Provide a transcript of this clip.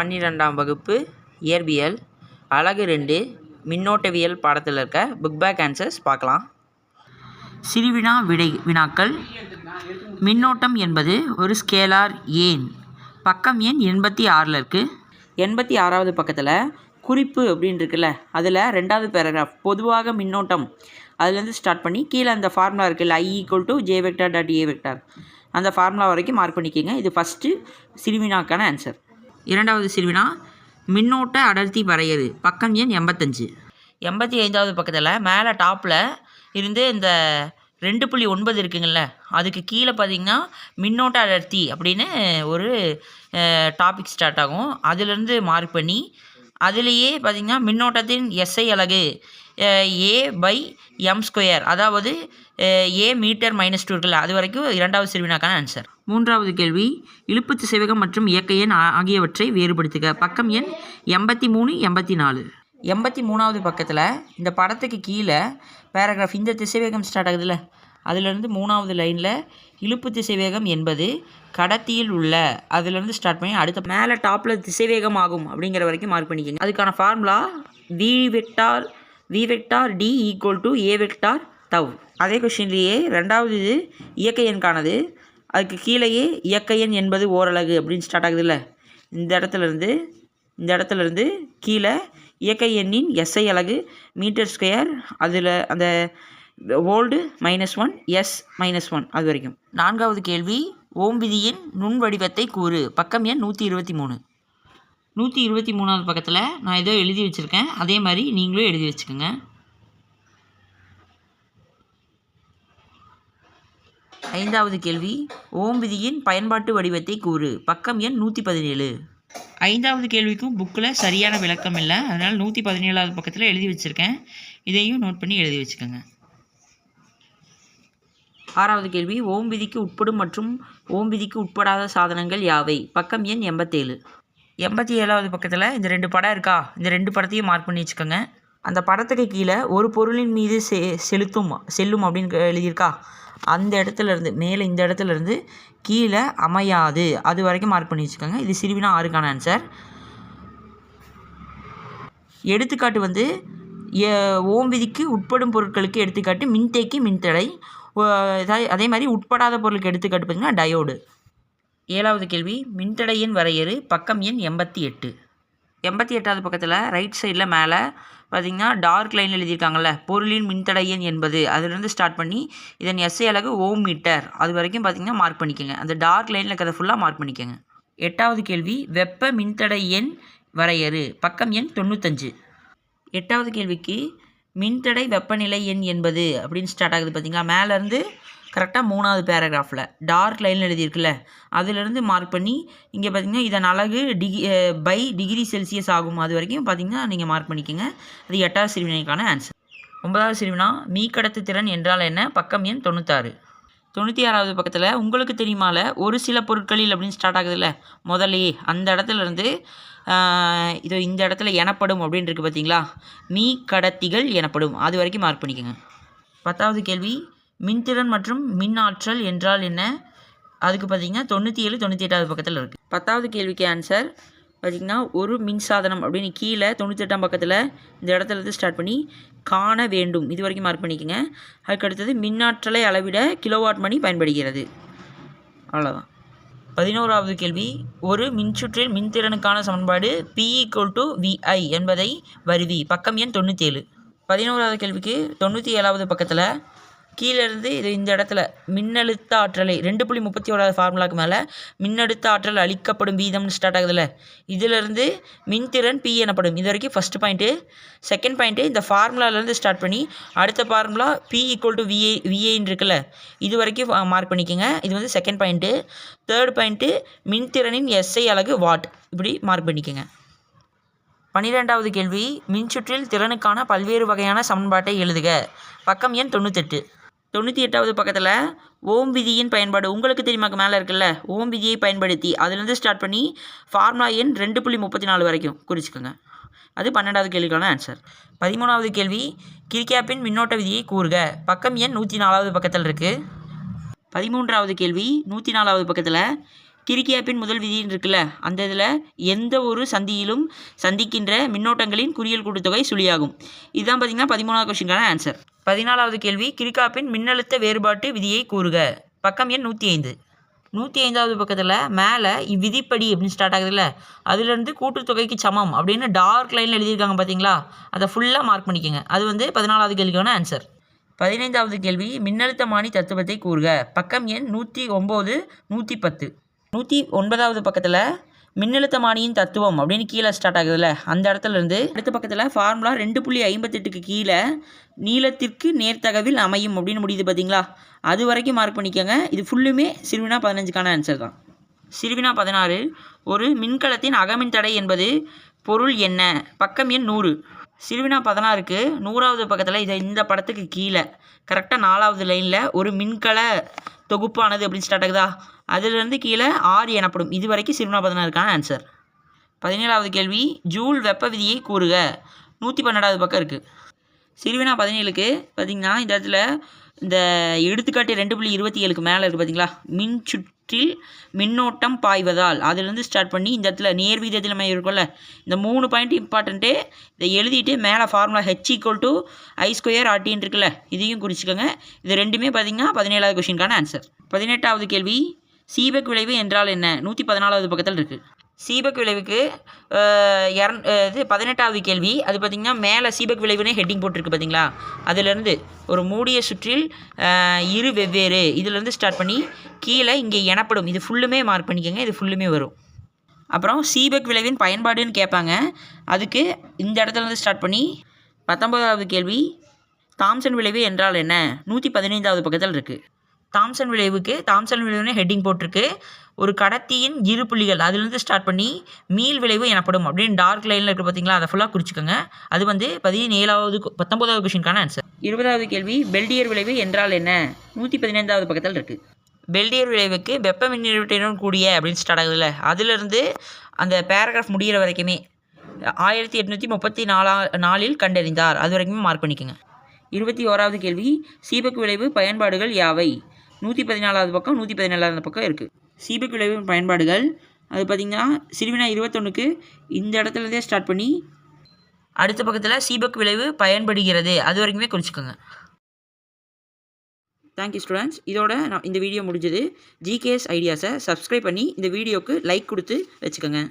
12ஆம் வகுப்பு இயற்பியல் அலகு 2 மின்னோட்டவியல் பாடத்தில் இருக்க புக் பேக் ஆன்சர்ஸ் பார்க்கலாம். சிறுவினா வினாக்கள். மின்னோட்டம் என்பது ஒரு ஸ்கேலார் ஏன்? பக்கம் எண் 86 இருக்குது. 86வது பக்கத்தில் குறிப்பு அப்படின்னு இருக்குல்ல, அதில் 2வது பேராகிராஃப் பொதுவாக மின்னோட்டம் அதுலேருந்து ஸ்டார்ட் பண்ணி கீழே அந்த ஃபார்முலா இருக்குல்ல, I = J vector dot A vector, அந்த ஃபார்முலா வரைக்கும் மார்க் பண்ணிக்கோங்க. இது ஃபஸ்ட்டு சிறுவினாக்கான ஆன்சர். 2வது சிறுவினா மின்னோட்ட அடர்த்தி வரையறு, பக்கம் எண் 85. 85வது பக்கத்தில் மேலே டாப்பில் இருந்து இந்த 2.9 இருக்குங்கள்ல, அதுக்கு கீழே பார்த்திங்கன்னா மின்னோட்ட அடர்த்தி அப்படின்னு ஒரு டாபிக் ஸ்டார்ட் ஆகும். அதிலேருந்து மார்க் பண்ணி அதுலேயே பார்த்திங்கன்னா மின்னோட்டத்தின் SI அலகு A/m², அதாவது A மீட்டர் -2 இருக்குல்ல, அது வரைக்கும் 2வது சிறுவினாக்கான ஆன்சர். 3வது கேள்வி இழுப்பு திசைவேகம் மற்றும் இயக்க எண் ஆகியவற்றை வேறுபடுத்துக, பக்கம் எண் 83, 84. 83வது பக்கத்தில் இந்த படத்துக்கு கீழே பேராகிராஃப் இந்த திசைவேகம் ஸ்டார்ட் ஆகுதுல்ல, அதிலிருந்து 3வது லைனில் இழுப்பு திசைவேகம் என்பது கடத்தியில் உள்ள, அதிலிருந்து ஸ்டார்ட் பண்ணி அடுத்த மேலே டாப்பில் திசைவேகம் ஆகும் அப்படிங்கிற வரைக்கும் மார்க் பண்ணிக்கோங்க. அதுக்கான formula V vector D = A vector τ. அதே கொஷின்லேயே 2வது இது இயக்க எண்கானது, அதுக்கு கீழேயே இயக்க எண் என்பது ஓரலகு அப்படின்னு ஸ்டார்ட் ஆகுதுல்ல, இந்த இடத்துலேருந்து கீழே இயக்க எண்ணின் SI அலகு மீட்டர்², அதில் அந்த வோல்டு -1 S -1 அது வரைக்கும். 4வது கேள்வி ஓம் விதியின் நுண் வடிவத்தை கூறு, பக்கம் எண் 123. 123வது பக்கத்தில் நான் ஏதோ எழுதி வச்சுருக்கேன், அதே மாதிரி நீங்களும் எழுதி வச்சுக்கோங்க. 5வது கேள்வி ஓம் விதியின் பயன்பாட்டு வடிவத்தை கூறு, பக்கம் எண் 117. 5வது கேள்விக்கும் புக்கில் சரியான விளக்கம் இல்லை, அதனால் 117வது பக்கத்தில் எழுதி வச்சுருக்கேன், இதையும் நோட் பண்ணி எழுதி வச்சுக்கோங்க. 6வது கேள்வி ஓம் விதிக்கு உட்படும் மற்றும் ஓம் விதிக்கு உட்படாத சாதனங்கள் யாவை, பக்கம் எண் 87. 87வது பக்கத்தில் இந்த 2 படம் இருக்கா, இந்த 2 படத்தையும் மார்க் பண்ணி வச்சுக்கோங்க. அந்த படத்துக்கு கீழே ஒரு பொருளின் மீது செல்லும் அப்படின்னு எழுதியிருக்கா, அந்த இடத்துலேருந்து மேலே இந்த இடத்துலேருந்து கீழே அமையாது, அது வரைக்கும் மார்க் பண்ணி வச்சுக்கோங்க. இது சிறுவினா 6க்கான ஆன்சர். எடுத்துக்காட்டு ஓம் விதிக்கு உட்படும் பொருட்களுக்கு எடுத்துக்காட்டு மின்தேக்கி, மின்தடை. அதே மாதிரி உட்படாத பொருளுக்கு எடுத்துக்காட்டு பார்த்திங்கன்னா டயோடு. 7வது கேள்வி மின்தடையின் வரையறு, பக்கம் எண் 88. 88வது பக்கத்தில் ரைட் சைடில் மேலே பார்த்திங்கன்னா டார்க் லைன் எழுதியிருக்காங்கள்ல, பொருளின் மின்தடையன் என்பது, அதிலிருந்து ஸ்டார்ட் பண்ணி இதன் SI அலகு ஓம் மீட்டர், அது வரைக்கும் பார்த்திங்கன்னா மார்க் பண்ணிக்கோங்க. அந்த டார்க் லைனில் இருக்கிறத ஃபுல்லாக மார்க் பண்ணிக்கோங்க. 8வது கேள்வி வெப்ப மின்தடை எண் வரையறு, பக்கம் எண் 95. 8வது கேள்விக்கு மின்தடை வெப்பநிலை எண் என்பது அப்படின்னு ஸ்டார்ட் ஆகுது பார்த்திங்களா, மேலேருந்து கரெக்டாக 3வது பேராகிராஃபில் டார்க் லைனில் எழுதியிருக்குல்ல, அதிலிருந்து மார்க் பண்ணி இங்கே பார்த்திங்கன்னா இதன் அலகு டிகிரி செல்சியஸ் ஆகும், அது வரைக்கும் பார்த்திங்கன்னா நீங்கள் மார்க் பண்ணிக்கோங்க. அது 8வது சிறுவினைக்கான ஆன்சர். 9வது சிறுவினா மீக்கடத்து திறன் என்றால் என்ன, பக்கம் எண் 96. 96வது பக்கத்தில் உங்களுக்கு தெரியுமால ஒரு சில பொருட்களில் அப்படின்னு ஸ்டார்ட் ஆகுதுல்ல, முதல்லையே அந்த இடத்துலேருந்து இது இந்த இடத்துல எனப்படும் அப்படின்னு இருக்குது பார்த்தீங்களா, மீ கடத்திகள் எனப்படும், அது வரைக்கும் மார்க் பண்ணிக்கோங்க. 10வது கேள்வி மின்திறன் மற்றும் மின் ஆற்றல் என்றால் என்ன, அதுக்கு பார்த்திங்கன்னா 97, 98வது பக்கத்தில் இருக்குது. 10வது கேள்விக்கு ஆன்சர் பார்த்திங்கன்னா ஒரு மின்சாதனம் அப்படின்னு கீழே 98ஆம் பக்கத்தில் இந்த இடத்துலேருந்து ஸ்டார்ட் பண்ணி காண வேண்டும், இது வரைக்கும் மார்க் பண்ணிக்கோங்க. அதுக்கடுத்தது மின்னாற்றலை அளவிட கிலோவாட் மணி பயன்படுகிறது, அவ்வளோதான். 11வது கேள்வி ஒரு மின்சுற்றில் மின்திறனுக்கான சமன்பாடு P = VI என்பதை வருவி, பக்கம் எண் 97. 11வது கேள்விக்கு 97வது பக்கத்தில் கீழேருந்து இது இந்த இடத்துல மின்னழுத்த ஆற்றலை 2.31 ஃபார்முலாக்கு மேலே மின்னழுத்த ஆற்றல் அளிக்கப்படும் வீதம்னு ஸ்டார்ட் ஆகுதுல்ல, இதிலேருந்து மின்திறன் P எனப்படும், இது வரைக்கும் ஃபஸ்ட்டு பாயிண்ட்டு. செகண்ட் பாயிண்ட்டு இந்த ஃபார்முலாலேருந்து ஸ்டார்ட் பண்ணி அடுத்த ஃபார்முலா P = VAன்னு இருக்குல்ல, இது வரைக்கும் மார்க் பண்ணிக்கோங்க. இது செகண்ட் பாயிண்ட்டு. தேர்ட் பாயிண்ட்டு மின்திறனின் SI அலகு வாட், இப்படி மார்க் பண்ணிக்கோங்க. 12வது கேள்வி மின்சுற்றில் திறனுக்கான பல்வேறு வகையான சமன்பாட்டை எழுதுக, பக்கம் எண் 98. 98வது பக்கத்தில் ஓம் விதியின் பயன்பாடு உங்களுக்கு தெரியுமாக்கு மேலே இருக்குல்ல, ஓம் விதியை பயன்படுத்தி அதிலிருந்து ஸ்டார்ட் பண்ணி ஃபார்முலா எண் 2.34 வரைக்கும் குறிச்சிக்கோங்க. அது 12வது கேள்விக்கான ஆன்சர். 13வது கேள்வி கிர்ச்சாஃப்பின் மின்னோட்ட விதியை கூறுக, பக்கம் எண் 104வது பக்கத்தில் இருக்குது. 13வது கேள்வி 104வது பக்கத்தில் கிரிக்கியாப்பின் முதல் விதின்னு இருக்குல்ல, அந்த இதில் எந்த ஒரு சந்தியிலும் சந்திக்கின்ற மின்னோட்டங்களின் குறியல் கூட்டுத்தொகை சுழியாகும். இதுதான் பார்த்தீங்கன்னா 13வது கொஸ்டினுக்கான ஆன்சர். 14வது கேள்வி, கிரிக்காப்பின் மின்னழுத்த வேறுபாட்டு விதியை கூறுக. பக்கம் எண் 105. 105வது பக்கத்தில் மேலே இவ்விதிப்படி அப்படின்னு ஸ்டார்ட் ஆகுதுல்ல, அதுலேருந்து கூட்டுத்தொகைக்கு சமம் அப்படின்னு டார்க் லைனில் எழுதியிருக்காங்க பார்த்தீங்களா, அதை ஃபுல்லாக மார்க் பண்ணிக்கோங்க. அது வந்து 14வது கேள்விக்கான ஆன்சர். 15வது கேள்வி, மின்னழுத்தமானி தத்துவத்தை கூறுக. பக்கம் எண் 109, 110. 109வது பக்கத்தில் மின்னழுத்தமானியின் தத்துவம் அப்படின்னு கீழே ஸ்டார்ட் ஆகுதுல்ல, அந்த இடத்துலேருந்து அடுத்த பக்கத்தில் ஃபார்முலா 2.58க்கு கீழே நீளத்திற்கு நேர்த்தகவில் அமையும் அப்படின்னு முடியுது பார்த்தீங்களா, அது வரைக்கும் மார்க் பண்ணிக்கோங்க. இது ஃபுல்லுமே சிறுவினா 15க்கான ஆன்சர் தான். சிறுவினா 16, ஒரு மின்கலத்தின் அகமின் தடை என்பது பொருள் என்ன. பக்கம் எண் 100. சிறுவினா 16க்கு 100வது பக்கத்தில் இந்த படத்துக்கு கீழே கரெக்டாக 4வது லைனில் ஒரு மின்கல தொகுப்பானது அப்படின்னு ஸ்டார்ட் ஆகுதா, அதிலிருந்து கீழே ஆர் எனப்படும். இது வரைக்கும் சிறுவினா 16க்கான ஆன்சர். 17வது கேள்வி, ஜூல் வெப்ப விதியை கூறுக. 112வது பக்கம் இருக்குது. சிறுவினா 17க்கு பார்த்திங்கன்னா இந்த இடத்துல இந்த எடுத்துக்காட்டு 2.27க்கு மேலே இருக்குது பார்த்தீங்களா, மின் சுற்றில் மின்னோட்டம் பாய்வதால் அதிலிருந்து ஸ்டார்ட் பண்ணி இந்த இடத்துல நேர்வீதத்தில் இருக்கும்ல, இந்த 3 பாயிண்ட் இம்பார்ட்டண்ட்டு. இதை எழுதிட்டு மேலே ஃபார்முலா H=I² RTன்னு இருக்குல்ல, இதையும் குறிச்சிக்கோங்க. இது ரெண்டுமே பார்த்திங்கன்னா 17வது கொஸ்டினுக்கான ஆன்சர். 18வது கேள்வி, சீபெக் விளைவு என்றால் என்ன. 114வது பக்கத்தில் இருக்குது. சீபெக் விளைவுக்கு இது 18வது கேள்வி. அது பார்த்திங்கன்னா மேலே சீபெக் விளைவுனே ஹெட்டிங் போட்டிருக்கு பார்த்தீங்களா, அதிலேருந்து ஒரு மூடிய சுற்றில் இரு வெவ்வேறு இதிலேருந்து ஸ்டார்ட் பண்ணி கீழே இங்கே எனப்படும். இது ஃபுல்லுமே மார்க் பண்ணிக்கோங்க, இது ஃபுல்லுமே வரும். அப்புறம் சீபெக் விளைவின் பயன்பாடுன்னு கேட்பாங்க, அதுக்கு இந்த இடத்துலேருந்து ஸ்டார்ட் பண்ணி 19வது கேள்வி, தாம்சன் விளைவு என்றால் என்ன. 115வது பக்கத்தில் இருக்குது. தாம்சன் விளைவுனே ஹெட்டிங் போட்டிருக்கு. ஒரு கடத்தியின் இரு புள்ளிகள் அதிலிருந்து ஸ்டார்ட் பண்ணி மீள் விளைவு எனப்படும் அப்படின்னு டார்க் லைனில் இருக்குது பார்த்தீங்களா, அதை ஃபுல்லாக குறிச்சிக்கோங்க. அது வந்து 19வது கொஸ்டினுக்கான ஆன்சர். 20வது கேள்வி, பெல்டியர் விளைவு என்றால் என்ன. 115வது பக்கத்தில் இருக்குது. பெல்டியர் விளைவுக்கு வெப்ப மின்னூட்டத்துடன் கூடிய அப்படின்னு ஸ்டார்ட் ஆகுதுல்ல, அதிலிருந்து அந்த பேராகிராஃப் முடிகிற வரைக்குமே 1834 கண்டறிந்தார், அது வரைக்குமே மார்க் பண்ணிக்கோங்க. 21வது கேள்வி, சீபெக் விளைவு பயன்பாடுகள் யாவை. 114வது பக்கம் 117வது பக்கம் இருக்குது. சீபெக் விளைவு பயன்பாடுகள் அது பார்த்திங்கன்னா சிறுவினா 21க்கு இந்த இடத்துலேருந்தே ஸ்டார்ட் பண்ணி அடுத்த பக்கத்தில் சீபெக் விளைவு பயன்படுகிறது, அது வரைக்குமே குறிச்சிக்கோங்க. Thank you students. இதோட நான் இந்த வீடியோ முடிஞ்சது. GKS ஐடியாஸை சப்ஸ்கிரைப் பண்ணி இந்த வீடியோவுக்கு லைக் கொடுத்து வச்சுக்கோங்க.